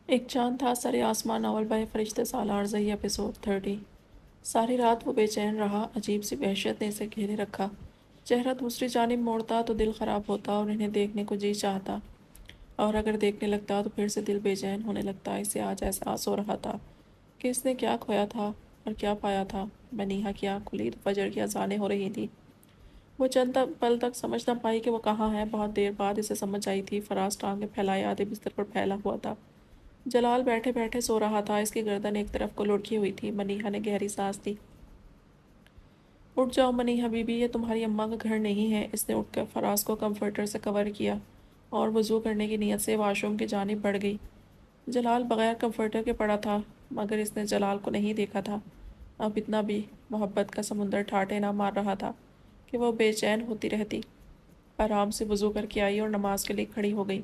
ایک چاند تھا سرے آسمان ناول بائے فرشتے سالار زئی ایپیسوڈ 30۔ ساری رات وہ بے چین رہا، عجیب سی وحشت نے اسے گھیرے رکھا۔ چہرہ دوسری جانب موڑتا تو دل خراب ہوتا اور انہیں دیکھنے کو جی چاہتا، اور اگر دیکھنے لگتا تو پھر سے دل بے چین ہونے لگتا۔ اسے آج احساس ہو رہا تھا کہ اس نے کیا کھویا تھا اور کیا پایا تھا۔ منیہا کی آنکھ کھلی تو فجر کی اذانیں ہو رہی تھی۔ وہ چند پل تک سمجھ نہ پائی کہ وہ کہاں ہے۔ بہت دیر بعد اسے سمجھ آئی تھی۔ فراز ٹانگیں پھیلائے آدھے بستر پر پھیلا ہوا تھا۔ جلال بیٹھے بیٹھے سو رہا تھا، اس کی گردن ایک طرف کو لڑکی ہوئی تھی۔ منیہا نے گہری سانس دی۔ اٹھ جاؤ منیہا بی بی، یہ تمہاری اماں کا گھر نہیں ہے۔ اس نے اٹھ کر فراز کو کمفرٹر سے کور کیا اور وضو کرنے کی نیت سے واش روم کی جانب بڑھ گئی۔ جلال بغیر کمفرٹر کے پڑا تھا، مگر اس نے جلال کو نہیں دیکھا تھا۔ اب اتنا بھی محبت کا سمندر ٹھاٹھے نہ مار رہا تھا کہ وہ بے چین ہوتی رہتی۔ آرام سے وضو کر کے آئی اور نماز کے لیے کھڑی ہو گئی،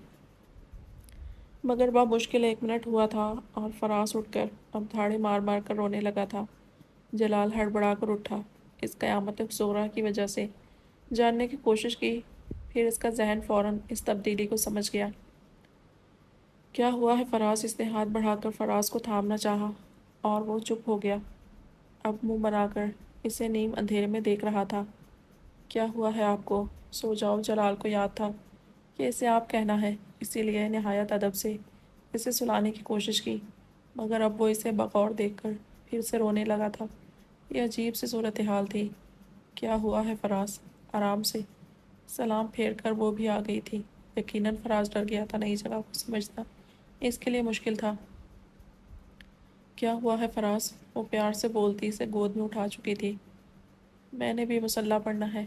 مگر بمشکل 1 منٹ ہوا تھا اور فراز اٹھ کر اب دھاڑے مار مار کر رونے لگا تھا۔ جلال ہڑبڑا کر اٹھا، اس قیامت صغریٰ کی وجہ سے جاننے کی کوشش کی، پھر اس کا ذہن فوراً اس تبدیلی کو سمجھ گیا۔ کیا ہوا ہے فراز؟ اس نے ہاتھ بڑھا کر فراز کو تھامنا چاہا اور وہ چپ ہو گیا، اب منہ بنا کر اسے نیم اندھیرے میں دیکھ رہا تھا۔ کیا ہوا ہے آپ کو؟ سو جاؤ۔ جلال کو یاد تھا کہ اسے آپ کہنا ہے، اسی لیے نہایت ادب سے اسے سلانے کی کوشش کی، مگر اب وہ اسے بغور دیکھ کر پھر سے رونے لگا تھا۔ یہ عجیب سی صورتحال تھی۔ کیا ہوا ہے فراز؟ آرام سے۔ سلام پھیر کر وہ بھی آ گئی تھی۔ یقیناً فراز ڈر گیا تھا، نئی جگہ کو سمجھنا اس کے لیے مشکل تھا۔ کیا ہوا ہے فراز؟ وہ پیار سے بولتی اسے گود میں اٹھا چکی تھی۔ میں نے بھی مصلح پڑھنا ہے۔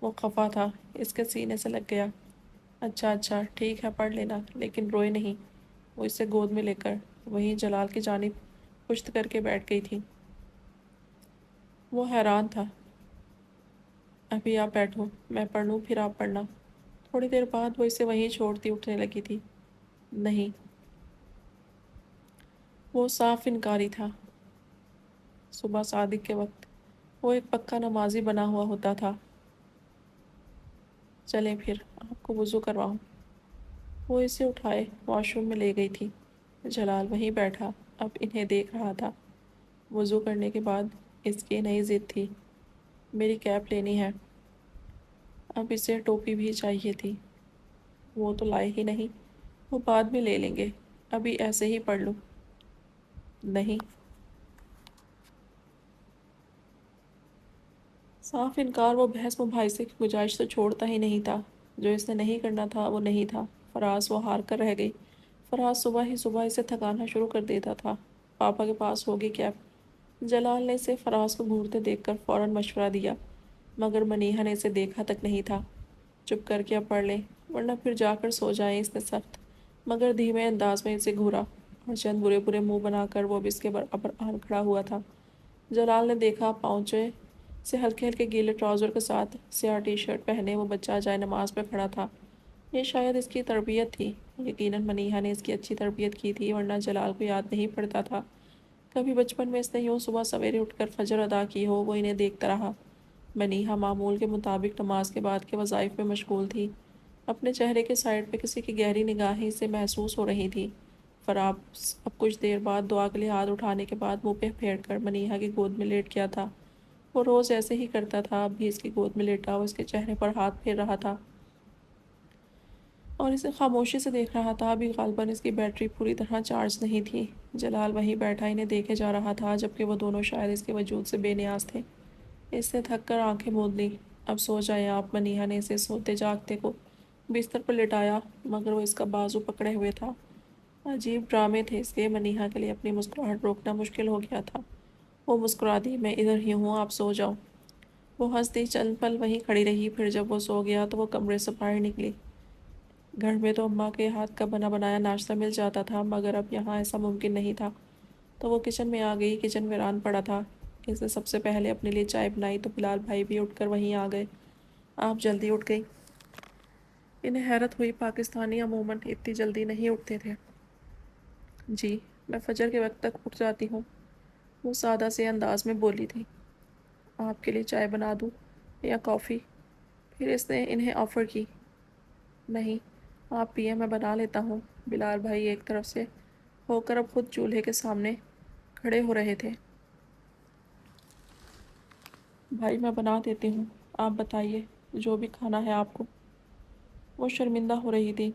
وہ خفا تھا، اس کے سینے سے لگ گیا۔ اچھا اچھا ٹھیک ہے، پڑھ لینا، لیکن روئے نہیں۔ وہ اسے گود میں لے کر وہیں جلال کی جانب پشت کر کے بیٹھ گئی تھی۔ وہ حیران تھا۔ ابھی آپ بیٹھو، میں پڑھ لوں پھر آپ پڑھنا۔ تھوڑی دیر بعد وہ اسے وہیں چھوڑتی اٹھنے لگی تھی۔ نہیں۔ وہ صاف انکاری تھا۔ صبح صادق کے وقت وہ ایک پکا نمازی بنا ہوا ہوتا تھا۔ چلیں پھر آپ کو وضو کرواؤں۔ وہ اسے اٹھائے واش روم میں لے گئی تھی۔ جلال وہیں بیٹھا اب انہیں دیکھ رہا تھا۔ وضو کرنے کے بعد اس کی نئی ضد تھی، میری کیپ لینی ہے۔ اب اسے ٹوپی بھی چاہیے تھی۔ وہ تو لائے ہی نہیں، وہ بعد میں لے لیں گے، ابھی ایسے ہی پڑھ لوں۔ نہیں۔ صاف انکار وہ بحث مباحثے کی گنجائش تو چھوڑتا ہی نہیں تھا۔ جو اس نے نہیں کرنا تھا وہ نہیں تھا۔ فراز وہ ہار کر رہ گئی۔ فراز صبح ہی صبح اسے تھکانا شروع کر دیتا تھا۔ پاپا کے پاس ہوگی کیپ۔ جلال نے اسے فراز کو گھورتے دیکھ کر فوراً مشورہ دیا، مگر منیہا نے اسے دیکھا تک نہیں تھا۔ چپ کر کے اب پڑھ لیں، ورنہ پھر جا کر سو جائیں، اس نے سخت مگر دھیمے انداز میں اسے گھورا، اور چند برے برے منہ بنا کر وہ بھی اس کے برابر آن کھڑا ہوا تھا۔ جلال نے دیکھا پاؤنچے سے ہلکے ہلکے گیلے ٹراؤزر کے ساتھ سیاہ ٹی شرٹ پہنے وہ بچہ جائے نماز پہ کھڑا تھا۔ یہ شاید اس کی تربیت تھی، یقیناً منیہا نے اس کی اچھی تربیت کی تھی، ورنہ جلال کو یاد نہیں پڑتا تھا کبھی بچپن میں اس نے یوں صبح سویرے اٹھ کر فجر ادا کی ہو۔ وہ انہیں دیکھتا رہا۔ منیہا معمول کے مطابق نماز کے بعد کے وظائف میں مشغول تھی۔ اپنے چہرے کے سائڈ پہ کسی کی گہری نگاہیں سے محسوس ہو رہی تھی۔ فراز اب کچھ دیر بعد دعا کے لیے ہاتھ اٹھانے کے بعد منہ پہ پھیر کر منیہا کی گود میں لیٹ گیا تھا۔ وہ روز ایسے ہی کرتا تھا، اب بھی اس کی گود میں لیٹا وہ اس کے چہرے پر ہاتھ پھیر رہا تھا اور اسے خاموشی سے دیکھ رہا تھا۔ ابھی غالباً اس کی بیٹری پوری طرح چارج نہیں تھی۔ جلال وہیں بیٹھا انہیں دیکھے جا رہا تھا، جبکہ وہ دونوں شاید اس کے وجود سے بے نیاز تھے۔ اس نے تھک کر آنکھیں موند لیں۔ اب سو جائیں آپ۔ منیہا نے اسے سوتے جاگتے کو بستر پر لٹایا، مگر وہ اس کا بازو پکڑے ہوئے تھا۔ عجیب ڈرامے تھے اس کے۔ منیہا کے لیے اپنی مسکراہٹ روکنا مشکل ہو گیا تھا۔ وہ مسکرا دی، میں ادھر ہی ہوں، آپ سو جاؤ۔ وہ ہنس دی، چند پل وہیں کھڑی رہی، پھر جب وہ سو گیا تو وہ کمرے سے باہر نکلی۔ گھر میں تو اماں کے ہاتھ کا بنا بنایا ناشتہ مل جاتا تھا، مگر اب یہاں ایسا ممکن نہیں تھا، تو وہ کچن میں آ گئی۔ کچن ویران پڑا تھا۔ اس نے سب سے پہلے اپنے لیے چائے بنائی تو بلال بھائی بھی اٹھ کر وہیں آ گئے۔ آپ جلدی اٹھ گئی؟ انہیں حیرت ہوئی، پاکستانی عموماً اتنی جلدی نہیں اٹھتے تھے۔ جی، میں فجر کے وقت تک اٹھ جاتی ہوں، وہ سادہ سے انداز میں بولی تھی۔ آپ کے لیے چائے بنا دوں یا کافی؟ پھر اس نے انہیں آفر کی۔ نہیں، آپ پئیں، میں بنا لیتا ہوں۔ بلال بھائی ایک طرف سے ہو کر اب خود چولہے کے سامنے کھڑے ہو رہے تھے۔ بھائی میں بنا دیتی ہوں، آپ بتائیے جو بھی کھانا ہے آپ کو۔ وہ شرمندہ ہو رہی تھی۔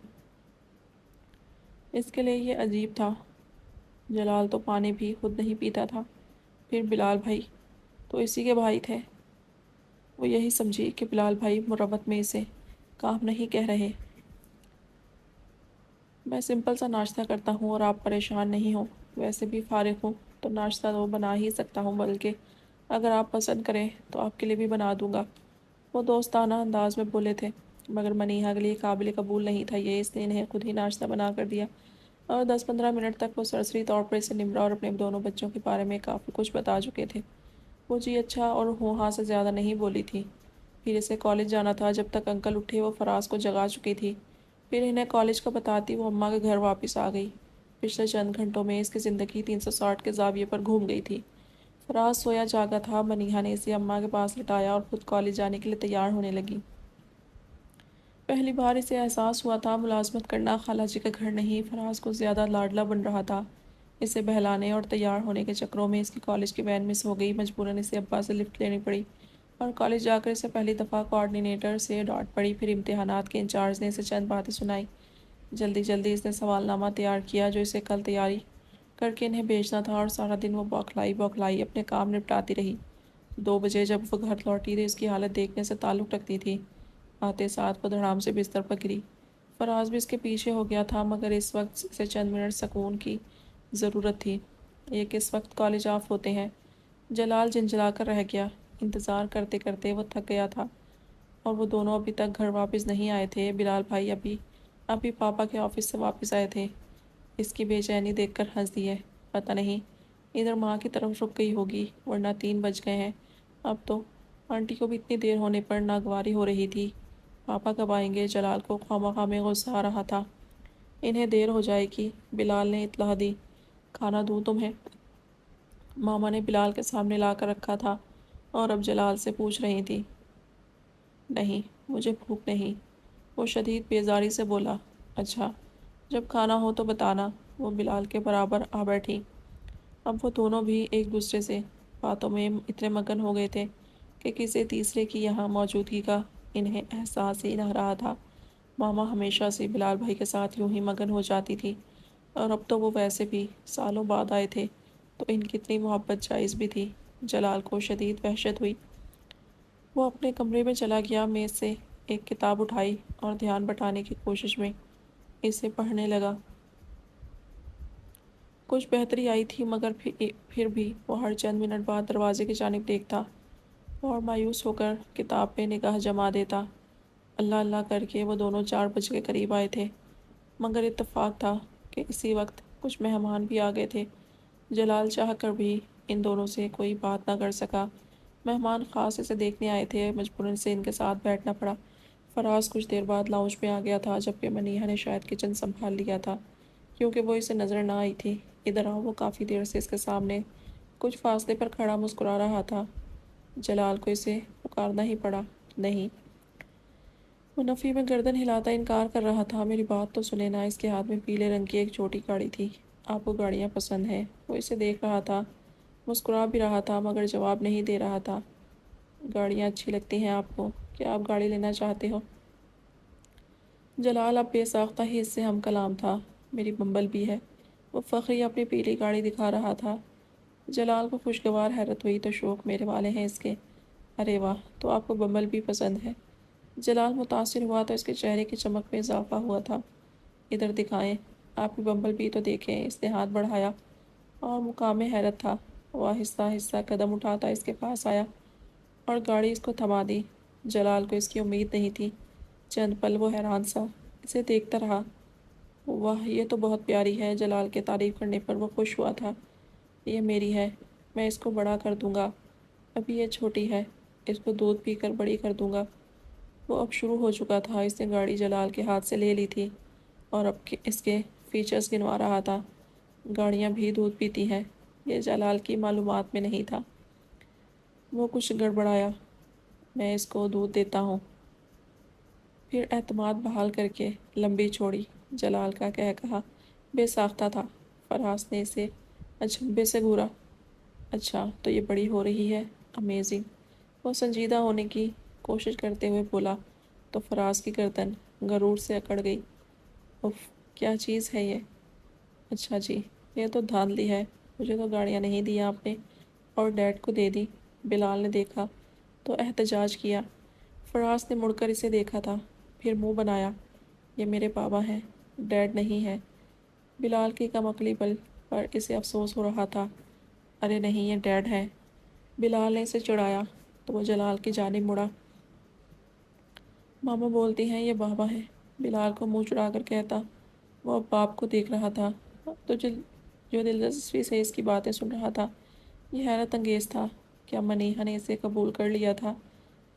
اس کے لیے یہ عجیب تھا، جلال تو پانی بھی خود نہیں پیتا تھا، پھر بلال بھائی تو اسی کے بھائی تھے۔ وہ یہی سمجھی کہ بلال بھائی مروت میں اسے کام نہیں کہہ رہے۔ میں سمپل سا ناشتہ کرتا ہوں اور آپ پریشان نہیں ہوں، ویسے بھی فارغ ہوں تو ناشتہ تو بنا ہی سکتا ہوں، بلکہ اگر آپ پسند کریں تو آپ کے لیے بھی بنا دوں گا۔ وہ دوستانہ انداز میں بولے تھے، مگر منیہا کے لیے قابل قبول نہیں تھا یہ، اس نے انہیں خود ہی ناشتہ بنا کر دیا اور 10-15 منٹ تک وہ سرسری طور پر اسے نمرا اور اپنے دونوں بچوں کے بارے میں کافی کچھ بتا چکے تھے۔ وہ جی اچھا اور ہوں ہاں سے زیادہ نہیں بولی تھی۔ پھر اسے کالج جانا تھا، جب تک انکل اٹھے وہ فراز کو جگا چکی تھی۔ پھر انہیں کالج کا بتاتی وہ اماں کے گھر واپس آ گئی۔ پچھلے چند گھنٹوں میں اس کی زندگی 360 کے زاویے پر گھوم گئی تھی۔ فراز سویا جاگا تھا، منیہا نے اسے اماں کے پاس لٹایا اور خود کالج جانے کے لیے تیار ہونے لگی۔ پہلی بار اسے احساس ہوا تھا ملازمت کرنا خالہ جی کا گھر نہیں، فراز کو زیادہ لاڈلا بن رہا تھا۔ اسے بہلانے اور تیار ہونے کے چکروں میں اس کی کالج کی وین مس ہو گئی، مجبوراً اسے ابا سے لفٹ لینی پڑی اور کالج جا کر اسے پہلی دفعہ کوآرڈینیٹر سے ڈانٹ پڑی۔ پھر امتحانات کے انچارج نے اسے چند باتیں سنائیں۔ جلدی جلدی اس نے سوال نامہ تیار کیا جو اسے کل تیاری کر کے انہیں بھیجنا تھا، اور سارا دن وہ بوکھلائی اپنے کام نپٹاتی رہی۔ 2 بجے جب وہ گھر لوٹی تو اس کی حالت دیکھنے سے تعلق رکھتی تھی۔ آتے ساتھ وہ دھڑام سے بستر پر گری۔ فراز بھی اس کے پیچھے ہو گیا تھا، مگر اس وقت اسے چند منٹ سکون کی ضرورت تھی۔ یہ کس وقت کالج آف ہوتے ہیں؟ جلال جھنجھلا کر رہ گیا۔ انتظار کرتے کرتے وہ تھک گیا تھا اور وہ دونوں ابھی تک گھر واپس نہیں آئے تھے۔ بلال بھائی ابھی پاپا کے آفس سے واپس آئے تھے۔ اس کی بے چینی دیکھ کر ہنس دیے۔ پتہ نہیں ادھر ماں کی طرف رک گئی ہوگی، ورنہ 3 بج گئے ہیں اب تو۔ آنٹی کو بھی اتنی دیر ہونے پر ناگواری ہو رہی تھی۔ پاپا کب آئیں گے؟ جلال کو خواہ میں غصہ آ رہا تھا۔ انہیں دیر ہو جائے گی، بلال نے اطلاع دی۔ کھانا دوں تمہیں؟ ماما نے بلال کے سامنے لا کر رکھا تھا اور اب جلال سے پوچھ رہی تھی۔ نہیں، مجھے بھوک نہیں، وہ شدید بیزاری سے بولا۔ اچھا، جب کھانا ہو تو بتانا۔ وہ بلال کے برابر آ بیٹھی۔ اب وہ دونوں بھی ایک دوسرے سے باتوں میں اتنے مگن ہو گئے تھے کہ کسی تیسرے کی یہاں موجودگی کا انہیں احساس ہی نہ رہا تھا۔ ماما ہمیشہ سے بلال بھائی کے ساتھ یوں ہی مگن ہو جاتی تھی، اور اب تو وہ ویسے بھی سالوں بعد آئے تھے تو ان کی اتنی محبت جائز بھی تھی۔ جلال کو شدید وحشت ہوئی۔ وہ اپنے کمرے میں چلا گیا، میز سے ایک کتاب اٹھائی اور دھیان بٹانے کی کوشش میں اسے پڑھنے لگا۔ کچھ بہتری آئی تھی، مگر پھر بھی وہ ہر چند منٹ بعد دروازے کی جانب دیکھتا اور مایوس ہو کر کتاب پہ نگاہ جما دیتا۔ اللہ اللہ کر کے وہ دونوں 4 بج کے قریب آئے تھے، مگر اتفاق تھا کہ اسی وقت کچھ مہمان بھی آ گئے تھے۔ جلال چاہ کر بھی ان دونوں سے کوئی بات نہ کر سکا۔ مہمان خاص اسے دیکھنے آئے تھے، مجبوراً سے ان کے ساتھ بیٹھنا پڑا۔ فراز کچھ دیر بعد لاؤنج میں آ گیا تھا، جبکہ منیہا نے شاید کچن سنبھال لیا تھا کیونکہ وہ اسے نظر نہ آئی تھی۔ ادھر آؤ، وہ کافی دیر سے اس کے سامنے کچھ فاصلے پر کھڑا مسکرا رہا تھا۔ جلال کو اسے پکارنا ہی پڑا۔ نہیں، وہ نفی میں گردن ہلاتا انکار کر رہا تھا۔ میری بات تو سنیں نا۔ اس کے ہاتھ میں پیلے رنگ کی ایک چھوٹی گاڑی تھی۔ آپ کو گاڑیاں پسند ہیں؟ وہ اسے دیکھ رہا تھا، مسکرا بھی رہا تھا، مگر جواب نہیں دے رہا تھا۔ گاڑیاں اچھی لگتی ہیں آپ کو؟ کیا آپ گاڑی لینا چاہتے ہو؟ جلال اب بے ساختہ ہی اس سے ہم کلام تھا۔ میری بمبل بھی ہے۔ وہ فخری اپنی پیلی گاڑی دکھا رہا تھا۔ جلال کو خوشگوار حیرت ہوئی، تو شوق میرے والے ہیں اس کے۔ ارے واہ، تو آپ کو بمبل بھی پسند ہے؟ جلال متاثر ہوا تو اس کے چہرے کی چمک میں اضافہ ہوا تھا۔ ادھر دکھائیں، آپ کی بمبل بھی تو دیکھیں۔ اس نے ہاتھ بڑھایا اور مقام حیرت تھا۔ وہ آہستہ آہستہ قدم اٹھاتا اس کے پاس آیا اور گاڑی اس کو تھما دی۔ جلال کو اس کی امید نہیں تھی۔ چند پل وہ حیران سا اسے دیکھتا رہا۔ واہ، یہ تو بہت پیاری ہے۔ جلال کے تعریف کرنے پر وہ خوش ہوا تھا۔ یہ میری ہے، میں اس کو بڑا کر دوں گا۔ ابھی یہ چھوٹی ہے، اس کو دودھ پی کر بڑی کر دوں گا۔ وہ اب شروع ہو چکا تھا۔ اس نے گاڑی جلال کے ہاتھ سے لے لی تھی اور اب اس کے فیچرز گنوا رہا تھا۔ گاڑیاں بھی دودھ پیتی ہیں، یہ جلال کی معلومات میں نہیں تھا۔ وہ کچھ گڑبڑایا۔ میں اس کو دودھ دیتا ہوں۔ پھر اعتماد بحال کر کے لمبی چھوڑی۔ جلال کا کہا بے ساختہ تھا۔ فراز نے اسے اچنبے سے گھورا۔ اچھا تو یہ بڑی ہو رہی ہے، امیزنگ، وہ سنجیدہ ہونے کی کوشش کرتے ہوئے بولا تو فراز کی گردن غرور سے اکڑ گئی۔ اف، کیا چیز ہے یہ؟ اچھا جی، یہ تو دھاندلی ہے، مجھے تو گاڑیاں نہیں دی آپ نے اور ڈیڈ کو دے دی۔ بلال نے دیکھا تو احتجاج کیا۔ فراز نے مڑ کر اسے دیکھا تھا، پھر منہ بنایا۔ یہ میرے بابا ہیں، ڈیڈ نہیں ہے۔ بلال کی کم عقلی پر اسے افسوس ہو رہا تھا۔ ارے نہیں، یہ ڈیڈ ہے۔ بلال نے اسے چڑھایا تو وہ جلال کی جانب مڑا۔ ماما بولتی ہیں یہ بابا ہے، بلال کو منہ چڑھا کر کہتا۔ وہ اب باپ کو دیکھ رہا تھا تو جو دلچسپی سے اس کی باتیں سن رہا تھا۔ یہ حیرت انگیز تھا، کیا منیہا نے اسے قبول کر لیا تھا؟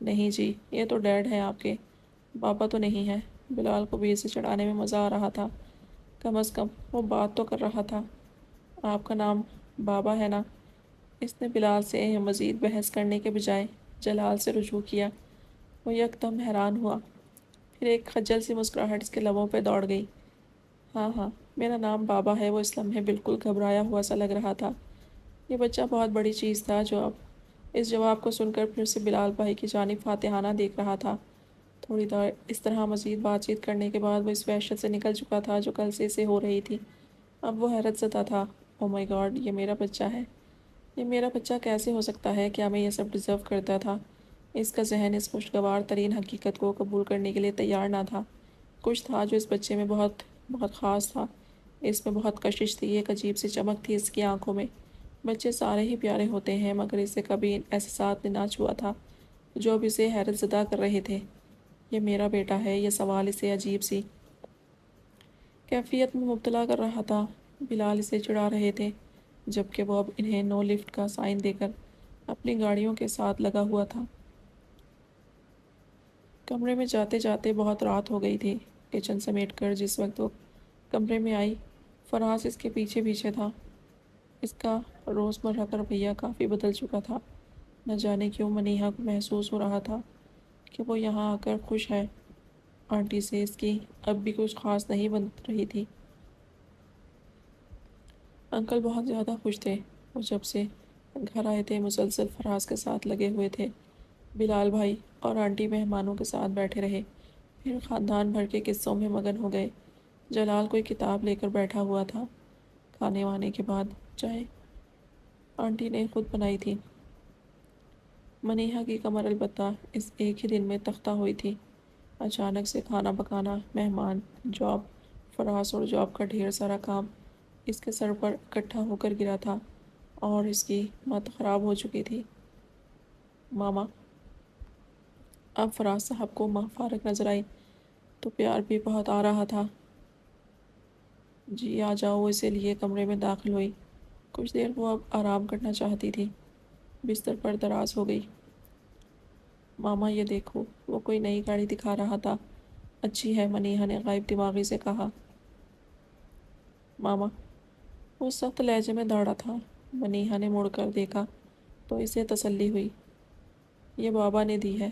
نہیں جی، یہ تو ڈیڈ ہیں آپ کے، بابا تو نہیں ہے۔ بلال کو بھی اسے چڑھانے میں مزہ آ رہا تھا، کم از کم وہ بات تو کر رہا تھا۔ آپ کا نام بابا ہے نا؟ اس نے بلال سے مزید بحث کرنے کے بجائے جلال سے رجوع کیا۔ وہ یکدم حیران ہوا، پھر ایک خجل سی مسکراہٹ اس کے لبوں پہ دوڑ گئی۔ ہاں ہاں، میرا نام بابا ہے۔ وہ اس لمحے بالکل گھبرایا ہوا سا لگ رہا تھا۔ یہ بچہ بہت بڑی چیز تھا جو اب اس جواب کو سن کر پھر سے بلال بھائی کی جانب فاتحانہ دیکھ رہا تھا۔ تھوڑی دیر اس طرح مزید بات چیت کرنے کے بعد وہ اس وحشت سے نکل چکا تھا جو کل سے اسے ہو رہی تھی۔ اب وہ حیرت زدہ تھا۔ او مائی گاڈ، یہ میرا بچہ ہے۔ یہ میرا بچہ کیسے ہو سکتا ہے؟ کیا میں یہ سب ڈیزرو کرتا تھا؟ اس کا ذہن اس خوشگوار ترین حقیقت کو قبول کرنے کے لیے تیار نہ تھا۔ کچھ تھا جو اس بچے میں بہت بہت خاص تھا۔ اس میں بہت کشش تھی، ایک عجیب سی چمک تھی اس کی آنکھوں میں۔ بچے سارے ہی پیارے ہوتے ہیں، مگر اسے کبھی احساسات نے نہ چھوا تھا جو اب اسے حیرت زدہ کر رہے تھے۔ یہ میرا بیٹا ہے، یہ سوال اسے عجیب سی کیفیت میں مبتلا کر رہا تھا۔ بلال اسے چڑھا رہے تھے جبکہ وہ اب انہیں نو لفٹ کا سائن دے کر اپنی گاڑیوں کے ساتھ لگا ہوا تھا۔ کمرے میں جاتے جاتے بہت رات ہو گئی تھی۔ کچن سمیٹ کر جس وقت وہ کمرے میں آئی، فراز اس کے پیچھے پیچھے تھا۔ اس کا روزمرہ کا رویہ کافی بدل چکا تھا۔ نہ جانے کیوں منیہا کو محسوس ہو رہا تھا کہ وہ یہاں آ کر خوش ہے۔ آنٹی سے اس کی اب بھی کچھ خاص نہیں بن رہی تھی۔ انکل بہت زیادہ خوش تھے، وہ جب سے گھر آئے تھے مسلسل فراز کے ساتھ لگے ہوئے تھے۔ بلال بھائی اور آنٹی مہمانوں کے ساتھ بیٹھے رہے، پھر خاندان بھر کے قصوں میں مگن ہو گئے۔ جلال کوئی کتاب لے کر بیٹھا ہوا تھا۔ کھانے وانے کے بعد چائے آنٹی نے خود بنائی تھی۔ منیہا کی کمر البتہ اس ایک ہی دن میں تختہ ہوئی تھی۔ اچانک سے کھانا پکانا، مہمان، جاب، فراز اور جاب کا ڈھیر سارا کام اس کے سر پر اکٹھا ہو کر گرا تھا اور اس کی مت خراب ہو چکی تھی۔ ماما، اب فراز صاحب کو ماں فارغ نظر آئی تو پیار بھی بہت آ رہا تھا۔ جی آ جاؤ، وہ اسے لیے کمرے میں داخل ہوئی۔ کچھ دیر وہ اب آرام کرنا چاہتی تھی، بستر پر دراز ہو گئی۔ ماما یہ دیکھو، وہ کوئی نئی گاڑی دکھا رہا تھا۔ اچھی ہے، منیہا نے غائب دماغی سے کہا۔ ماما، وہ سخت لہجے میں دوڑا تھا۔ منیہا نے مڑ کر دیکھا تو اسے تسلی ہوئی۔ یہ بابا نے دی ہے۔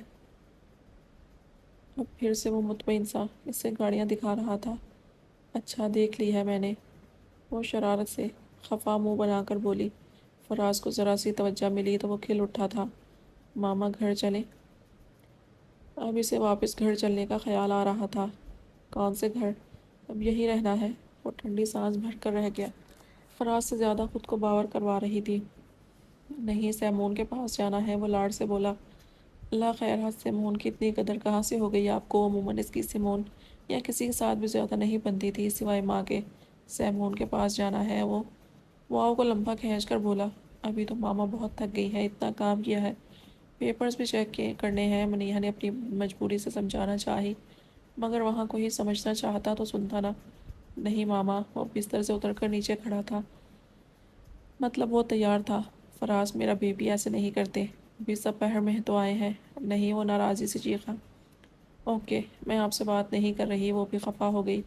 اب پھر سے وہ مطمئن سا اسے گاڑیاں دکھا رہا تھا۔ اچھا، دیکھ لی ہے میں نے، وہ شرارت سے خفا منہ بنا کر بولی۔ فراز کو ذرا سی توجہ ملی تو وہ کھل اٹھا تھا۔ ماما گھر چلیں؟ اب اسے واپس گھر چلنے کا خیال آ رہا تھا۔ کون سے گھر؟ اب یہی رہنا ہے، وہ ٹھنڈی سانس بھر کر رہ گیا۔ فراز سے زیادہ خود کو باور کروا رہی تھی۔ نہیں، سیمون کے پاس جانا ہے، وہ لاڈ سے بولا۔ اللہ خیر، سیمون کی اتنی قدر کہاں سے ہو گئی آپ کو؟ عموماً اس کی سیمون یا کسی کے ساتھ بھی زیادہ نہیں بنتی تھی سوائے ماں کے۔ سیمون کے پاس جانا ہے، وہ واؤ کو لمبا کھینچ کر بولا۔ ابھی تو ماما بہت تھک گئی ہیں، اتنا کام کیا ہے، پیپرز بھی چیک کرنے ہیں۔ منیہا نے اپنی مجبوری سے سمجھانا چاہی، مگر وہاں کوئی سمجھنا چاہتا تو سنتا نہ۔ نہیں ماما، وہ بستر سے اتر کر نیچے کھڑا تھا۔ مطلب وہ تیار تھا۔ فراز، میرا بیبی ایسے نہیں کرتے، ابھی سب پہر میں تو آئے ہیں۔ نہیں، وہ ناراضی سے چیخا۔ اوکے، میں آپ سے بات نہیں کر رہی۔ وہ بھی خفا ہو گئی۔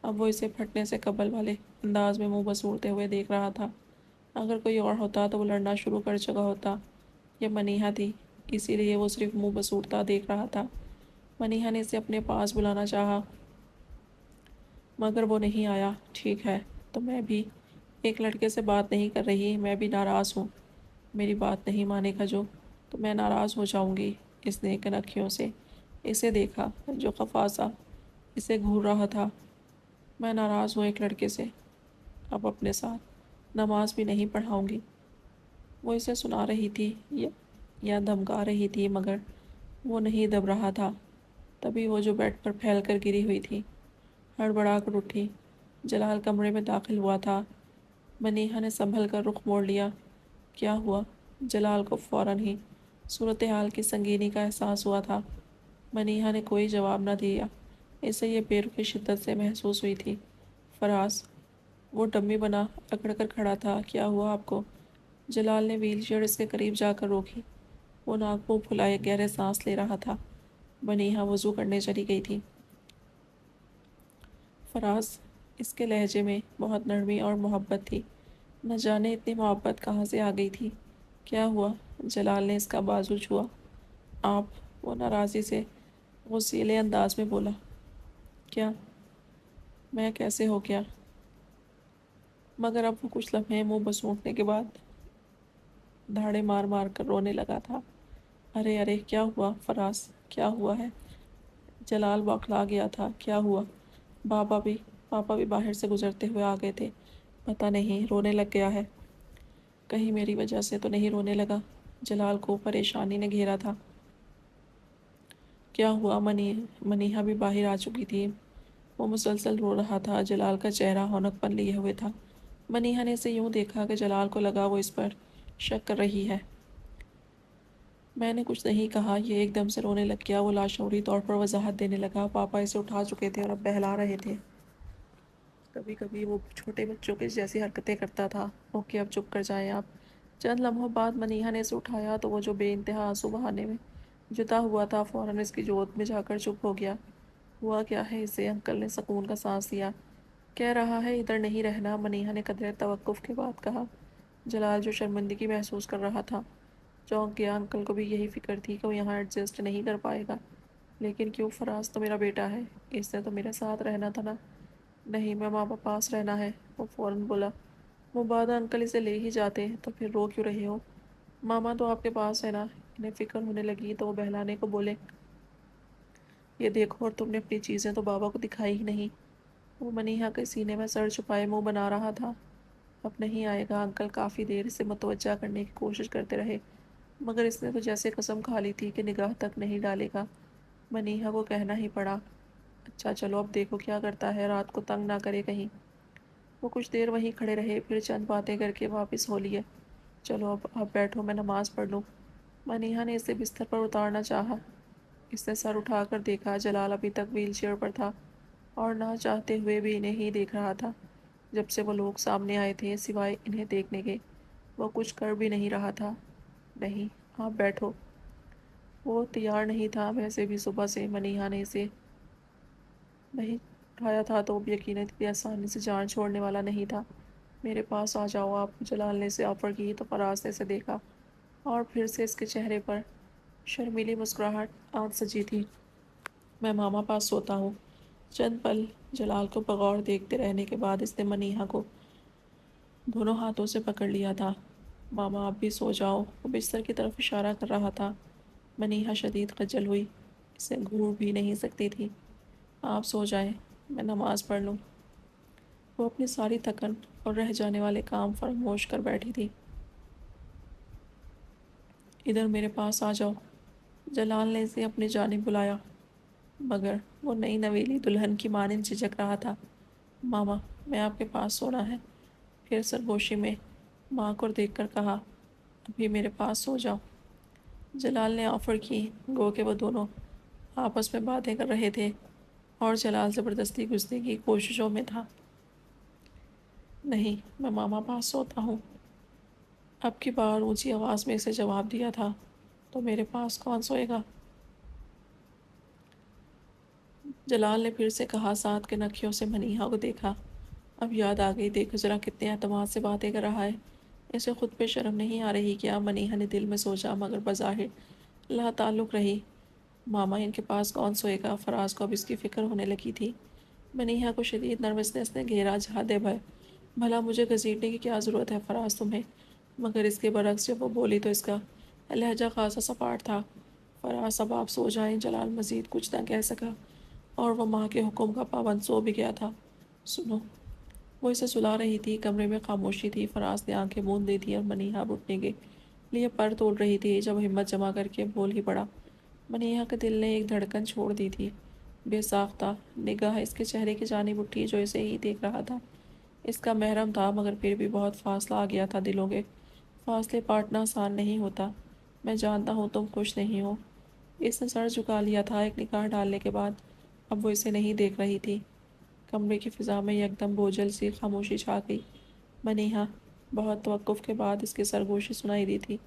اب وہ اسے پھٹنے سے قبل والے انداز میں منہ بسوڑتے ہوئے دیکھ رہا تھا۔ اگر کوئی اور ہوتا تو وہ لڑنا شروع کر چکا ہوتا۔ یہ منیہا تھی، اسی لیے وہ صرف منہ بسوڑتا دیکھ رہا تھا۔ منیہا نے اسے اپنے پاس بلانا چاہا مگر وہ نہیں آیا۔ ٹھیک ہے، تو میں بھی ایک لڑکے سے بات نہیں کر رہی، میں بھی ناراض ہوں۔ میری بات نہیں مانے گا تو میں ناراض ہو جاؤں گی۔ اس نے کنکھیوں سے اسے دیکھا جو خفا سا اسے گھور رہا تھا۔ میں ناراض ہوں ایک لڑکے سے، اب اپنے ساتھ نماز بھی نہیں پڑھاؤں گی۔ وہ اسے سنا رہی تھی یا دھمکا رہی تھی، مگر وہ نہیں دب رہا تھا۔ تبھی وہ جو بیڈ پر پھیل کر گری ہوئی تھی ہڑبڑا کر اٹھی۔ جلال کمرے میں داخل ہوا تھا۔ منیہا نے سنبھل کر رخ موڑ لیا۔ کیا ہوا؟ جلال کو فوراً ہی صورتحال کی سنگینی کا احساس ہوا تھا۔ منیہا نے کوئی جواب نہ دیا، اسے یہ بے رخی شدت سے محسوس ہوئی تھی۔ فراز، وہ ڈمی بنا اکڑ کر کھڑا تھا۔ کیا ہوا آپ کو؟ جلال نے ویل چیئر اس کے قریب جا کر روکی۔ وہ ناک منہ پھلائے گہرے سانس لے رہا تھا۔ منیہا وضو کرنے چلی گئی تھی۔ فراز، اس کے لہجے میں بہت نرمی اور محبت تھی۔ نہ جانے اتنی محبت کہاں سے آ گئی تھی۔ کیا ہوا؟ جلال نے اس کا بازو چھوا۔ آپ، وہ ناراضی سے غصیلے انداز میں بولا۔ کیا؟ میں کیسے ہو گیا؟ مگر اب وہ کچھ لمحے منہ بسونٹنے کے بعد دھاڑے مار مار کر رونے لگا تھا۔ ارے ارے، کیا ہوا فراز؟ کیا ہوا ہے؟ جلال بوکھلا گیا تھا۔ کیا ہوا؟ پاپا بھی باہر سے گزرتے ہوئے آ گئے تھے۔ پتہ نہیں، رونے لگ گیا ہے۔ کہیں میری وجہ سے تو نہیں رونے لگا؟ جلال کو پریشانی نے گھیرا تھا۔ کیا ہوا؟ منیہا بھی باہر آ چکی تھی۔ وہ مسلسل رو رہا تھا۔ جلال کا چہرہ ہونک پن لیے ہوئے تھا۔ منیہا نے اسے یوں دیکھا کہ جلال کو لگا وہ اس پر شک کر رہی ہے۔ میں نے کچھ نہیں کہا۔ یہ ایک دم سے رونے لگ گیا۔ وہ لاشعوری طور پر وضاحت دینے لگا۔ پاپا اسے اٹھا چکے تھے اور اب بہلا رہے تھے۔ کبھی کبھی وہ چھوٹے بچوں کے جیسی حرکتیں کرتا تھا۔ اوکے، اب چپ کر جائیں آپ۔ چند لمحوں بعد منیہا نے اسے اٹھایا تو وہ جو بے انتہا آنسو بہانے میں جتا ہوا تھا فوراً اس کی گود میں جا کر چپ ہو گیا۔ ہوا کیا ہے اسے؟ انکل نے سکون کا سانس لیا۔ کہہ رہا ہے ادھر نہیں رہنا، منیہا نے قدرے توقف کے بعد کہا۔ جلال جو شرمندگی محسوس کر رہا تھا چونک گیا۔ انکل کو بھی یہی فکر تھی کہ وہ یہاں ایڈجسٹ نہیں کر پائے گا۔ لیکن کیوں؟ فراز تو میرا بیٹا ہے، اس نے تو میرے ساتھ رہنا تھا نا۔ نہیں، میں ماما پاس رہنا ہے، وہ فوراً بولا۔ مبادا انکل اسے لے ہی جاتے تو پھر رو کیوں رہے ہو؟ ماما تو آپ کے پاس ہے نا۔ انہیں فکر ہونے لگی تو وہ بہلانے کو بولے۔ یہ دیکھو، اور تم نے اپنی چیزیں تو بابا کو دکھائی ہی نہیں۔ وہ منیہا کے سینے میں سر چھپائے منہ بنا رہا تھا۔ اب نہیں آئے گا۔ انکل کافی دیر اسے متوجہ کرنے کی کوشش کرتے رہے، مگر اس نے تو جیسے قسم کھا لی تھی کہ نگاہ تک نہیں ڈالے گا۔ منیہا کو کہنا ہی پڑا۔ اچھا چلو، اب دیکھو کیا کرتا ہے، رات کو تنگ نہ کرے کہیں۔ وہ کچھ دیر وہیں کھڑے رہے، پھر چند باتیں کر کے واپس ہو لیے۔ چلو اب آپ بیٹھو، میں نماز پڑھ لوں۔ منیہا نے اسے بستر پر اتارنا چاہا۔ اس نے سر اٹھا کر دیکھا، جلال ابھی تک ویل چیئر پر تھا اور نہ چاہتے ہوئے بھی انہیں ہی دیکھ رہا تھا۔ جب سے وہ لوگ سامنے آئے تھے سوائے انہیں دیکھنے کے وہ کچھ کر بھی نہیں رہا تھا۔ نہیں، آپ بیٹھو۔ وہ تیار نہیں تھا۔ ویسے بھی صبح سے منیہا نے اسے نہیں اٹھایا تھا تو اب یقیناً اتنی آسانی سے جان چھوڑنے والا نہیں تھا۔ میرے پاس آ جاؤ آپ، جلال نے اسے آفر کی تو فراز نے اسے دیکھا اور پھر سے اس کے چہرے پر شرمیلی مسکراہٹ آنچ سجی تھی۔ میں ماما پاس سوتا ہوں۔ چند پل جلال کو بغور دیکھتے رہنے کے بعد اس نے منیہا کو دونوں ہاتھوں سے پکڑ لیا تھا۔ ماما آپ بھی سو جاؤ، وہ بستر کی طرف اشارہ کر رہا تھا۔ منیہا شدید خجل ہوئی، اسے گھور بھی نہیں سکتی تھی۔ آپ سو جائیں، میں نماز پڑھ لوں۔ وہ اپنی ساری تھکن اور رہ جانے والے کام فراموش کر بیٹھی تھی۔ ادھر میرے پاس آ جاؤ، جلال نے اسے اپنی جانب بلایا، مگر وہ نئی نویلی دلہن کی مانند جھجک رہا تھا۔ ماما، میں آپ کے پاس سونا ہے۔ پھر سرگوشی میں ماں کو دیکھ کر کہا، ابھی میرے پاس سو جاؤ۔ جلال نے آفر کی، گو کہ وہ دونوں آپس میں باتیں کر رہے تھے اور جلال زبردستی گھسنے کی کوششوں میں تھا۔ نہیں، میں ماما پاس سوتا ہوں۔ اب کی بار اونچی آواز میں اسے جواب دیا تھا، تو میرے پاس کون سوئے گا؟ جلال نے پھر سے کہا، ساتھ کے نکھیوں سے منیہا کو دیکھا۔ اب یاد آ گئی، دیکھو ذرا کتنے اعتماد سے باتیں کر رہا ہے۔ اسے خود پہ شرم نہیں آ رہی کیا؟ منیہا نے دل میں سوچا، مگر بظاہر لا تعلق رہی۔ ماما ان کے پاس کون سوئے گا؟ فراز کو اب اس کی فکر ہونے لگی تھی۔ منیہا کو شدید نروسنس نے گھیرا۔ جہاد بھر بھلا مجھے گھسیٹنے کی کیا ضرورت ہے فراز تمہیں؟ مگر اس کے برعکس جب وہ بولی تو اس کا لہجہ خاصا سپاٹ تھا۔ فراز اب آپ سو جائیں۔ جلال مزید کچھ نہ کہہ سکا اور وہ ماں کے حکم کا پابند سو بھی گیا تھا۔ سنو، وہ اسے سلا رہی تھی۔ کمرے میں خاموشی تھی۔ فراز نے آنکھیں موند لی تھی اور منیہا اب اٹھنے کے لیے پر تول رہی تھی جب ہمت جمع کر کے بول ہی پڑا۔ منیہا کے دل نے ایک دھڑکن چھوڑ دی تھی۔ بے ساختہ نگاہ اس کے چہرے کی جانب اٹھی جو اسے ہی دیکھ رہا تھا۔ اس کا محرم تھا مگر پھر بھی بہت فاصلہ آ گیا تھا دلوں کے۔ فاصلے کاٹنا آسان نہیں ہوتا۔ میں جانتا ہوں تم خوش نہیں ہو۔ اس نے سر جھکا لیا تھا ایک نگاہ ڈالنے کے بعد۔ اب وہ اسے نہیں دیکھ رہی تھی۔ کمرے کی فضا میں یکدم بوجھل سی خاموشی چھا گئی۔ منیہا، بہت توقف کے بعد اس کی سرگوشی سنائی دی تھی۔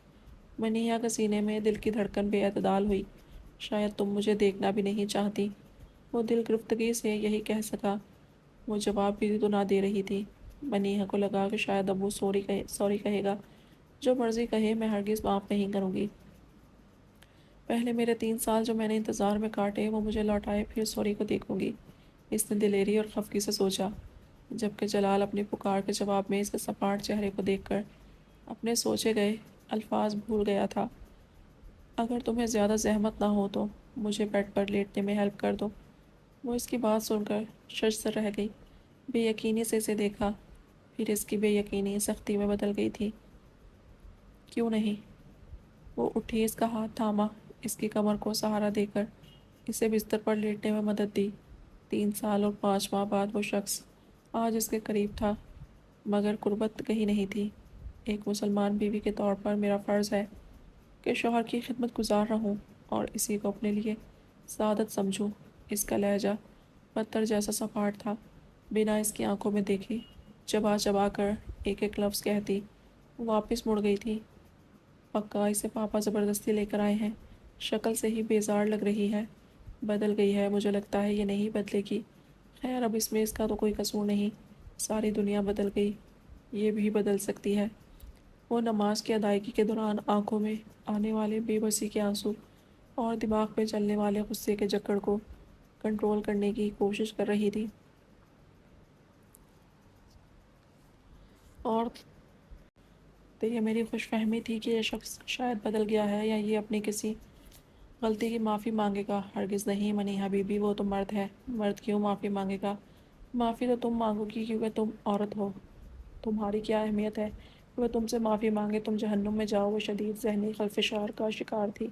منیہا کے سینے میں دل کی دھڑکن بے اعتدال ہوئی۔ شاید تم مجھے دیکھنا بھی نہیں چاہتی، وہ دل گرفتگی سے یہی کہہ سکا۔ وہ جواب بھی تو نہ دے رہی تھی۔ منیہا کو لگا کہ شاید اب وہ سوری کہے گا۔ جو مرضی کہے، میں ہرگز معاف نہیں کروں گی۔ پہلے میرے 3 سال جو میں نے انتظار میں کاٹے وہ مجھے لوٹائے، پھر سوری کو دیکھوں گی، اس نے دلیری اور خفگی سے سوچا، جبکہ جلال اپنی پکار کے جواب میں اس کے سپاٹ چہرے کو دیکھ کر اپنے سوچے گئے الفاظ بھول گیا تھا۔ اگر تمہیں زیادہ زحمت نہ ہو تو مجھے بیڈ پر لیٹنے میں ہیلپ کر دو۔ وہ اس کی بات سن کر ششدر رہ گئی۔ بے یقینی سے اسے دیکھا، پھر اس کی بے یقینی سختی میں بدل گئی تھی۔ کیوں نہیں؟ وہ اٹھی، اس کا ہاتھ تھاما، اس کی کمر کو سہارا دے کر اسے بستر پر لیٹنے میں مدد دی۔ 3 سال اور 5 ماہ بعد وہ شخص آج اس کے قریب تھا، مگر قربت کہیں نہیں تھی۔ ایک مسلمان بیوی کے طور پر میرا فرض ہے کہ شوہر کی خدمت گزار رہوں اور اسی کو اپنے لیے سعادت سمجھوں۔ اس کا لہجہ پتھر جیسا سپاٹ تھا۔ بنا اس کی آنکھوں میں دیکھے چبا چبا کر ایک ایک لفظ کہتی وہ واپس مڑ گئی تھی۔ پکا اسے پاپا زبردستی لے کر آئے ہیں۔ شکل سے ہی بیزار لگ رہی ہے۔ بدل گئی ہے، مجھے لگتا ہے یہ نہیں بدلے گی۔ خیر اب اس میں اس کا تو کوئی قصور نہیں۔ ساری دنیا بدل گئی، یہ بھی بدل سکتی ہے۔ وہ نماز کی ادائیگی کے دوران آنکھوں میں آنے والے بے بسی کے آنسو اور دماغ پہ چلنے والے غصے کے جکڑ کو کنٹرول کرنے کی کوشش کر رہی تھی۔ اور تو یہ میری خوش فہمی تھی کہ یہ شخص شاید بدل گیا ہے یا یہ اپنی کسی غلطی کی معافی مانگے گا۔ ہرگز نہیں منیہا بی بی، وہ تو مرد ہے۔ مرد کیوں معافی مانگے گا؟ معافی تو تم مانگو گی کیونکہ تم عورت ہو۔ تمہاری کیا اہمیت ہے کہ وہ تم سے معافی مانگے؟ تم جہنم میں جاؤ۔ وہ شدید ذہنی خلفشار کا شکار تھی۔